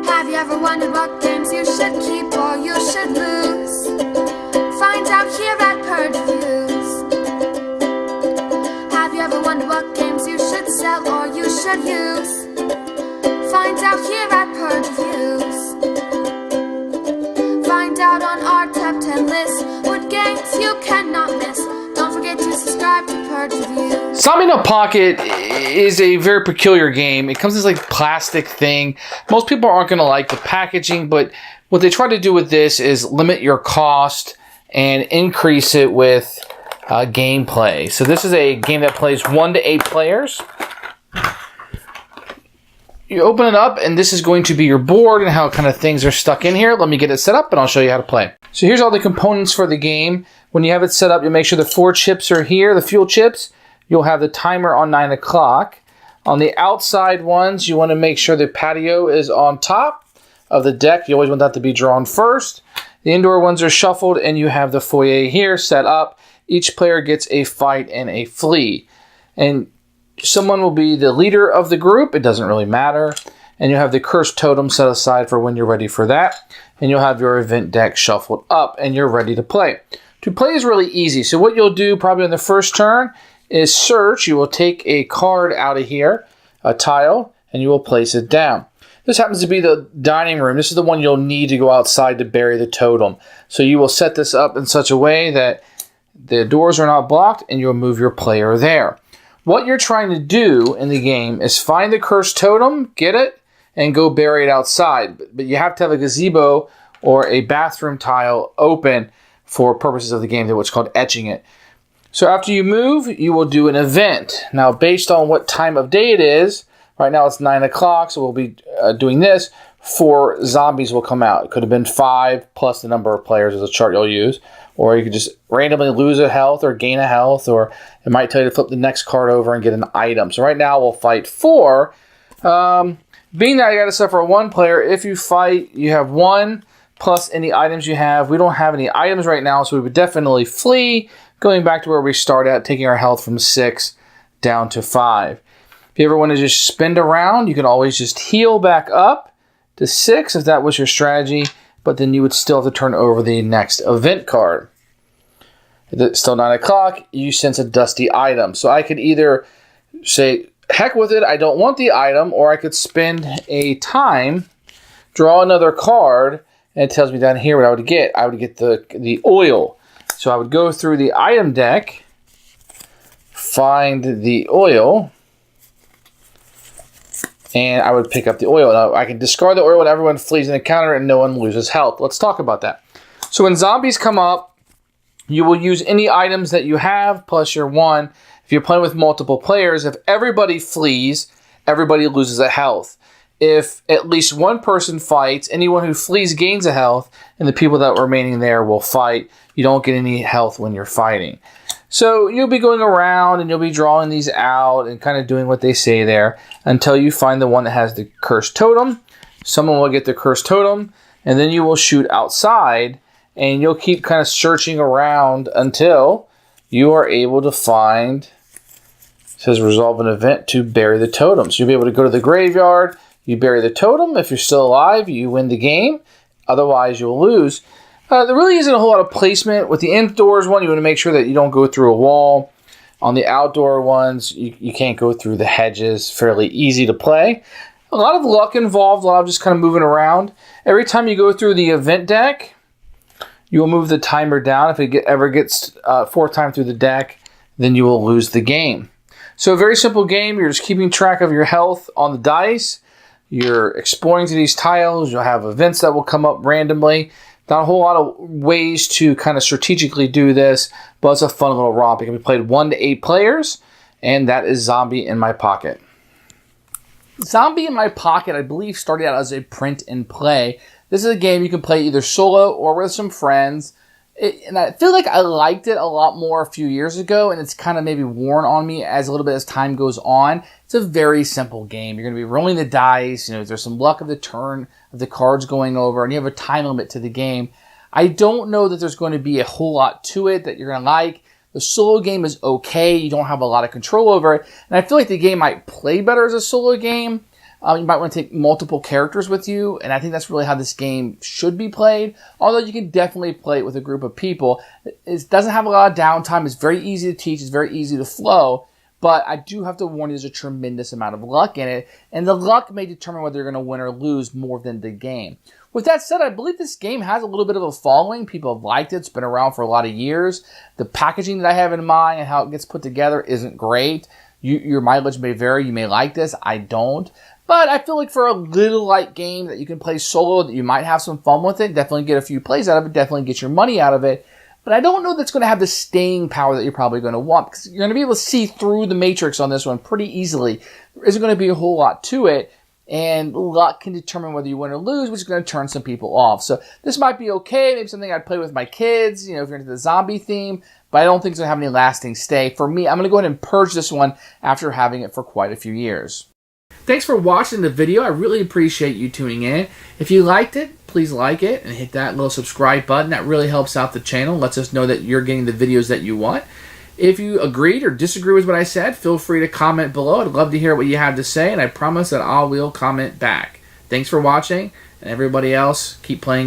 Have you ever wondered what games you should keep or you should lose? Find out here at Purge Reviews. Have you ever wondered what games you should sell or you should use? Find out here at Purge Reviews. Find out on our top 10 list what games you cannot miss. Don't forget to subscribe to Purge Reviews. Zombie in a Pocket is a very peculiar game. It comes in this like plastic thing. Most people aren't going to like the packaging, but what they try to do with this is limit your cost and increase it with gameplay. So this is a game that plays 1 to 8 players. You open it up, and this is going to be your board and how kind of things are stuck in here. Let me get it set up, and I'll show you how to play. So here's all the components for the game. When you have it set up, you make sure the 4 chips are here, the fuel chips. You'll have the timer on 9 o'clock. On the outside ones, you want to make sure the patio is on top of the deck. You always want that to be drawn first. The indoor ones are shuffled, and you have the foyer here set up. Each player gets a fight and a flee. And someone will be the leader of the group. It doesn't really matter. And you'll have the cursed totem set aside for when you're ready for that. And you'll have your event deck shuffled up, and you're ready to play. To play is really easy. So what you'll do probably on the first turn is search. You will take a card out of here, a tile, and you will place it down. This happens to be the dining room. This is the one you'll need to go outside to bury the totem. So you will set this up in such a way that the doors are not blocked, and you'll move your player there. What you're trying to do in the game is find the cursed totem, get it, and go bury it outside. But you have to have a gazebo or a bathroom tile open for purposes of the game, what's called etching it. So after you move, you will do an event. Now, based on what time of day it is, right now it's 9 o'clock, so we'll be doing this. 4 zombies will come out. It could have been 5 plus the number of players as a chart you'll use. Or you could just randomly lose a health or gain a health, or it might tell you to flip the next card over and get an item. So right now we'll fight 4. Being that I got to suffer 1 player, if you fight, you have 1 plus any items you have. We don't have any items right now, so we would definitely flee, going back to where we started at, taking our health from 6 down to 5. If you ever want to just spin around, you can always just heal back up to 6 if that was your strategy, but then you would still have to turn over the next event card. If it's still 9 o'clock, you sense a dusty item. So I could either say, heck with it, I don't want the item, or I could spend a time, draw another card, and it tells me down here what I would get. I would get the oil. So I would go through the item deck, find the oil, and I would pick up the oil. Now, I can discard the oil when everyone flees an encounter and no one loses health. Let's talk about that. So when zombies come up, you will use any items that you have plus your 1. If you're playing with multiple players, if everybody flees, everybody loses a health. If at least 1 person fights, anyone who flees gains a health, and the people that are remaining there will fight. You don't get any health when you're fighting. So you'll be going around and you'll be drawing these out and kind of doing what they say there until you find the one that has the cursed totem. Someone will get the cursed totem, and then you will shoot outside, and you'll keep kind of searching around until you are able to find, it says resolve an event to bury the totem. So you'll be able to go to the graveyard, you bury the totem. If you're still alive, you win the game. Otherwise, you'll lose. There really isn't a whole lot of placement. With the indoors one, you want to make sure that you don't go through a wall. On the outdoor ones, you can't go through the hedges. Fairly easy to play. A lot of luck involved, a lot of just kind of moving around. Every time you go through the event deck, you will move the timer down. If it ever gets 4th time through the deck, then you will lose the game. So a very simple game. You're just keeping track of your health on the dice. You're exploring through these tiles. You'll have events that will come up randomly. Not a whole lot of ways to kind of strategically do this, but it's a fun little romp. It can be played 1 to 8 players, and that is Zombie in My Pocket. Zombie in My Pocket, I believe, started out as a print and play. This is a game you can play either solo or with some friends. And I feel like I liked it a lot more a few years ago, and it's kind of maybe worn on me as a little bit as time goes on. It's a very simple game. You're going to be rolling the dice. You know, there's some luck of the turn of the cards going over, and you have a time limit to the game. I don't know that there's going to be a whole lot to it that you're going to like. The solo game is okay. You don't have a lot of control over it. And I feel like the game might play better as a solo game, You might want to take multiple characters with you, and I think that's really how this game should be played. Although you can definitely play it with a group of people. It doesn't have a lot of downtime. It's very easy to teach. It's very easy to flow. But I do have to warn you, there's a tremendous amount of luck in it, and the luck may determine whether you're going to win or lose more than the game. With that said, I believe this game has a little bit of a following. People have liked it. It's been around for a lot of years. The packaging that I have in mind and how it gets put together isn't great. Your mileage may vary. You may like this. I don't. But I feel like for a little light game that you can play solo, that you might have some fun with it, definitely get a few plays out of it, definitely get your money out of it. But I don't know that's going to have the staying power that you're probably going to want, because you're going to be able to see through the matrix on this one pretty easily. There isn't going to be a whole lot to it, and luck can determine whether you win or lose, which is going to turn some people off. So this might be okay, maybe something I'd play with my kids, if you're into the zombie theme, but I don't think it's going to have any lasting stay. For me, I'm going to go ahead and purge this one after having it for quite a few years. Thanks for watching the video. I really appreciate you tuning in. If you liked it, please like it and hit that little subscribe button. That really helps out the channel, lets us know that you're getting the videos that you want. If you agreed or disagree with what I said, feel free to comment below. I'd love to hear what you have to say, and I promise that I will comment back. Thanks for watching, and everybody else, keep playing games.